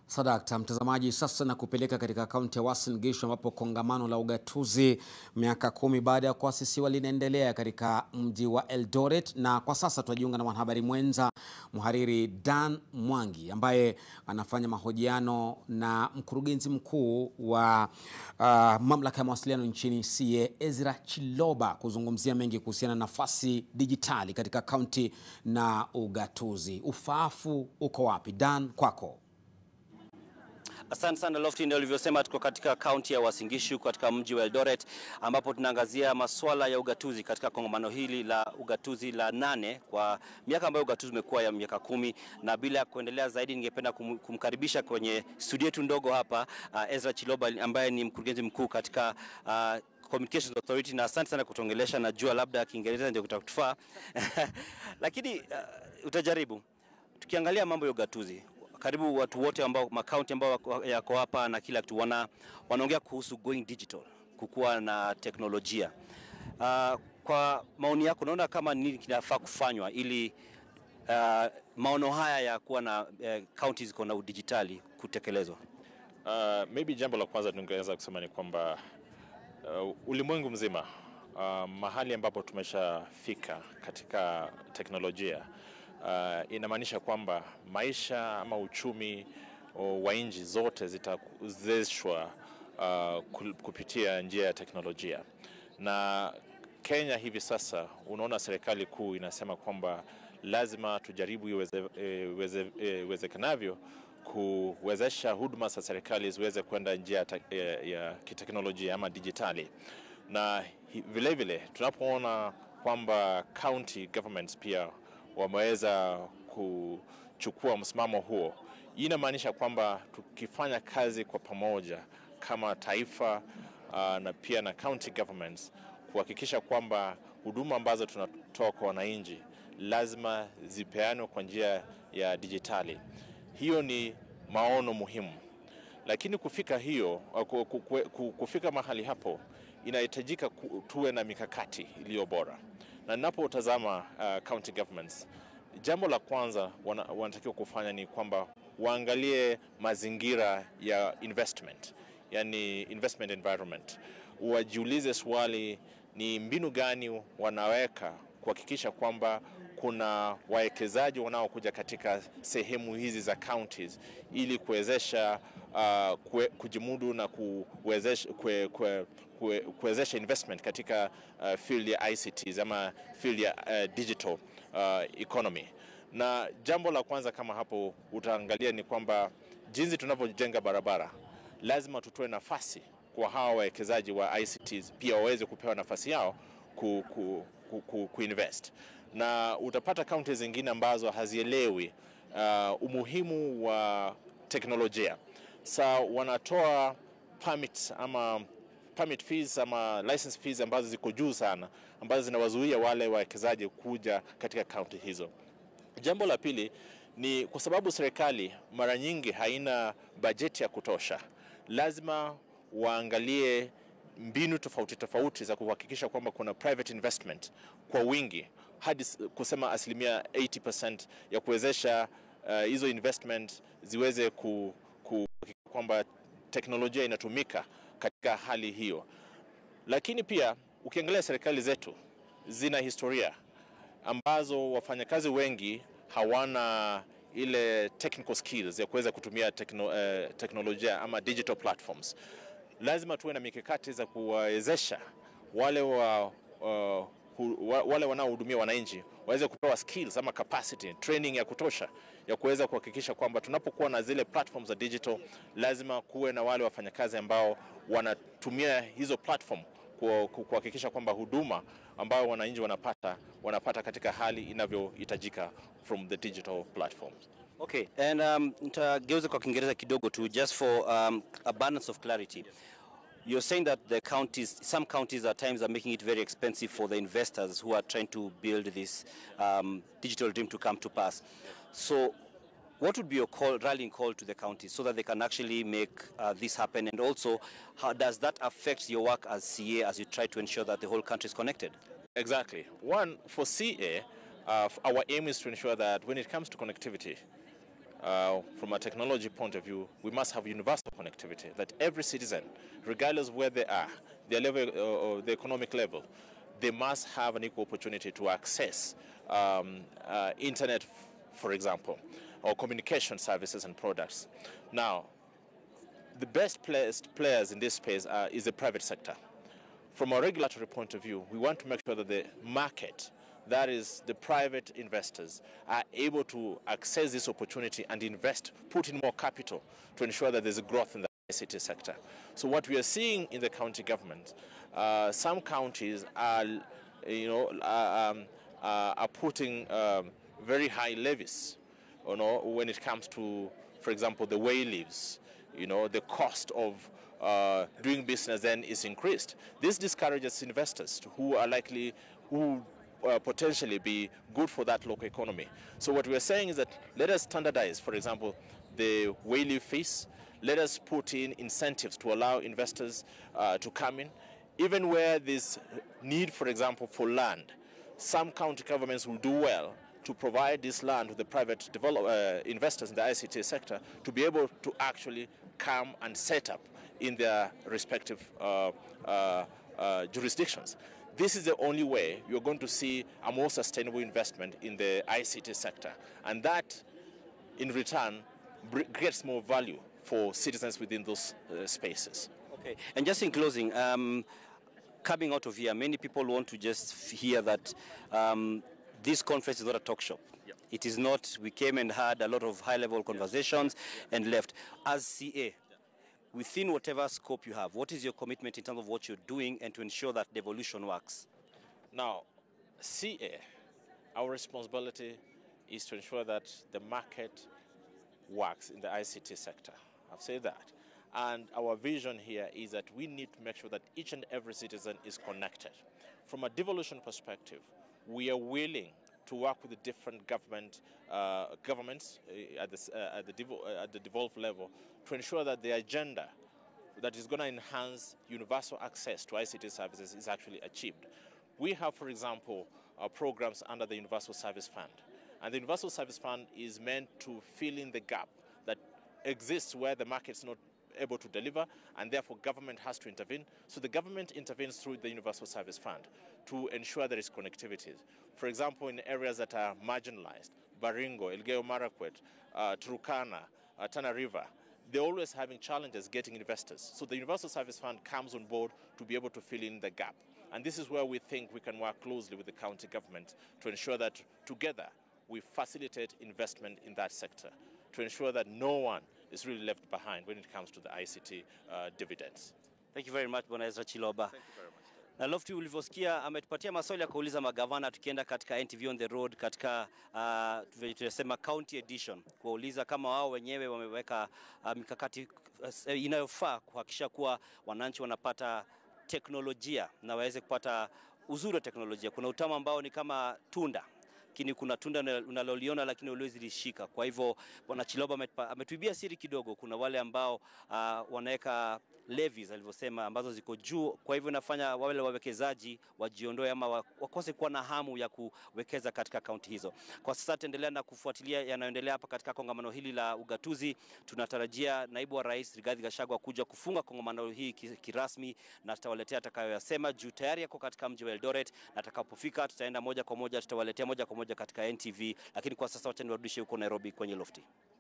Sadakta mtazamaji, sasa na kupeleka katika kaunti ya Uasin Gishu ambapo kongamano la ugatuzi miaka 10 baada ya kuasisiwa linaendelea katika mji wa Eldoret, na kwa sasa tunajiunga na mwanahabari mwenza mhariri Dan Mwangi ambaye anafanya mahojiano na mkurugenzi mkuu wa mamlaka ya mawasiliano nchini CA Ezra kuzungumzia mengi kuhusiana na nafasi dijitali katika kaunti na ugatuzi. Ufaafu uko wapi? Dan, kwako. Asante sana Lofty, ndio ulivyosema, tuko katika kaunti ya Uasin Gishu katika mji wa Eldoret ambapo tunaangazia masuala ya ugatuzi katika kongamano hili la ugatuzi la 8 kwa miaka ambayo ugatuzi umekuwa ya miaka 10. Na bila ya kuendelea zaidi, ningependa kumkaribisha kwenye studio yetu ndogo hapa Ezra ambaye ni mkurugenzi mkuu katika Communications Authority, na asante sana kutongelesha. Najua labda Kiingereza ndio kutakutufaa lakini utajaribu. Tukiangalia mambo ya ugatuzi, karibu watu wote ambao makaunti ambao yako hapa na kila kitu wanaongea kuhusu going digital, kukuwa na teknolojia. Kwa maoni yako, unaona kama nini kinafaa kufanywa ili maono haya ya kuwa na counties ziko na udijitali kutekelezwa? Maybe jambo la kwanza tungeweza kusema ni kwamba ulimwengu mzima mahali ambapo tumeshafika katika teknolojia inamaanisha kwamba maisha ama uchumi wa nchi zote zitawezeshwa kupitia njia ya teknolojia. Na Kenya hivi sasa unaona serikali kuu inasema kwamba lazima tujaribu iwezekanavyo kuwezesha huduma za serikali ziweze kwenda njia ya kiteknolojia ama dijitali. Na vile vile tunapoona kwamba county governments pia wameweza kuchukua msimamo huo, inamaanisha kwamba tukifanya kazi kwa pamoja kama taifa na pia na county governments kuhakikisha kwamba huduma ambazo tunatoa kwa wananchi lazima zipeanwe kwa njia ya dijitali. Hiyo ni maono muhimu, lakini kufika mahali hapo inahitajika tuwe na mikakati iliyo bora. Na ninapotazama county governments, jambo la kwanza wanatakiwa kufanya ni kwamba waangalie mazingira ya investment, yani investment environment. Wajiulize swali, ni mbinu gani wanaweka kuhakikisha kwamba kuna wawekezaji wanaokuja katika sehemu hizi za counties ili kuwezesha kujimudu na kuwezesha investment katika field ya ICTs ama field ya digital economy. Na jambo la kwanza kama hapo utaangalia ni kwamba jinsi tunavyojenga barabara, lazima tutoe nafasi kwa hawa wawekezaji wa ICTs pia waweze kupewa nafasi yao kuinvest. Na utapata counties zingine ambazo hazielewi umuhimu wa teknolojia. Wanatoa permit fees ama license fees ambazo ziko juu sana, ambazo zinawazuia wale wawekezaji kuja katika county hizo. Jambo la pili ni kwa sababu serikali mara nyingi haina bajeti ya kutosha, lazima waangalie mbinu tofauti za kuhakikisha kwamba kuna private investment kwa wingi, hadi kusema 80% ya kuwezesha hizo investment ziweze kwamba teknolojia inatumika katika hali hiyo. Lakini pia ukiangalia serikali zetu zina historia ambazo wafanyakazi wengi hawana ile technical skills ya kuweza kutumia teknolojia ama digital platforms. Lazima tuwe na mikakati za kuwezesha wale wanaohudumia wananchi waweze kupewa skills ama capacity training ya kutosha ya kuweza kuhakikisha kwamba tunapokuwa na zile platforms za digital, lazima kuwe na wale wafanyakazi ambao wanatumia hizo platform kuhakikisha kwamba huduma ambayo wananchi wanapata katika hali inavyohitajika from the digital platforms. Okay, and nitageuza kwa Kiingereza kidogo tu, just for abundance of clarity. You're saying that some counties at times are making it very expensive for the investors who are trying to build this digital dream to come to pass. So what would be your rallying call to the counties so that they can actually make this happen? And also, how does that affect your work as CA as you try to ensure that the whole country is connected? Exactly. One, for CA, our aim is to ensure that when it comes to connectivity, from a technology point of view, we must have universal connectivity, that every citizen, regardless of where they are, their level or the economic level, they must have an equal opportunity to access internet, for example, or communication services and products. Now, the best players in this space is the private sector. From a regulatory point of view, we want to make sure that the market, that is the private investors, are able to access this opportunity and invest, put in more capital to ensure that there's a growth in the ICT sector. So what we are seeing in the county government, some counties are, are putting very high levies, when it comes to, for example, the way leaves. The cost of doing business then is increased. This discourages investors who potentially be good for that local economy. So what we are saying is that let us standardize, for example, the way leave fees. Let us put in incentives to allow investors to come in. Even where there's need, for example, for land, some county governments will do well to provide this land to the private investors in the ICT sector to be able to actually come and set up in their respective jurisdictions. This is the only way you're going to see a more sustainable investment in the ICT sector. And that, in return, gets more value for citizens within those spaces. Okay, and just in closing, coming out of here, many people want to just hear that this conference is not a talk shop. Yep. It is not, we came and had a lot of high-level conversations and left. As CA, within whatever scope you have, what is your commitment in terms of what you're doing and to ensure that the evolution works? Now, CA, our responsibility is to ensure that the market works in the ICT sector. I've said that. And our vision here is that we need to make sure that each and every citizen is connected. From a devolution perspective, we are willing to work with the different governments at the devolved level to ensure that the agenda that is going to enhance universal access to ICT services is actually achieved. We have, for example, programs under the Universal Service Fund. And the Universal Service Fund is meant to fill in the gap that exists where the market is not able to deliver, and therefore government has to intervene. So the government intervenes through the Universal Service Fund to ensure there is connectivity. For example, in areas that are marginalized, Baringo, Elgeyo Marakwet, Turkana, Tana River, they're always having challenges getting investors. So the Universal Service Fund comes on board to be able to fill in the gap. And this is where we think we can work closely with the county government to ensure that together we facilitate investment in that sector, to ensure that no one is really left behind when it comes to the ICT dividends. Thank you very much, Bwana Ezra Chiloba. Thank you very much. Na Lofty, ulivyosikia ametupatia maswali ya kuuliza magavana tukienda katika NTV on the road katika tunasema county edition, kuuliza kama wao wenyewe wameweka mikakati inayofaa kuhakikisha kuwa wananchi wanapata teknolojia na waweze kupata uzuri wa teknolojia. Kuna utamu ambao ni kama tunda, lakini kuna tunda unaloliona lakini huwezi lishika. Kwa hivyo Bwana Chiloba ametuibia siri kidogo. Kuna wale ambao wanaweka levies alivyosema ambazo ziko juu, kwa hivyo inafanya wale wawekezaji wajiondoe ama wakose kuwa na hamu ya kuwekeza katika kaunti hizo. Kwa sasa tuendelea na kufuatilia yanayoendelea hapa katika kongamano hili la ugatuzi. Tunatarajia naibu wa rais Rigathi Gachagua kuja kufunga kongamano hili kirasmi na tutawaletea atakayoyasema. Juu tayari yako katika mji wa Eldoret, na atakapofika tutaenda moja kwa moja, tutawaletea moja kwa moja katika NTV. Lakini kwa sasa wacha niwarudishe huko Nairobi kwenye Lofty.